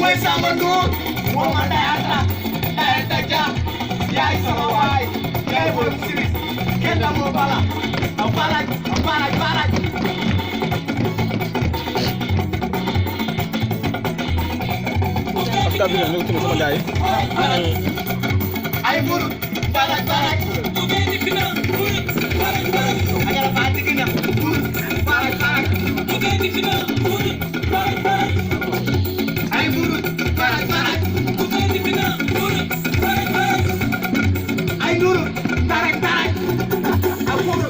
mooy Samba Ndour moo ma Ndayanta Dia yaay sama waay yaay borom siris kenn moo bala aw baraj Asta bi ñu tëdd sama gaay ay buru baraj agara ba digina buru baraj ay buru baraj ay nuru baraj ak buru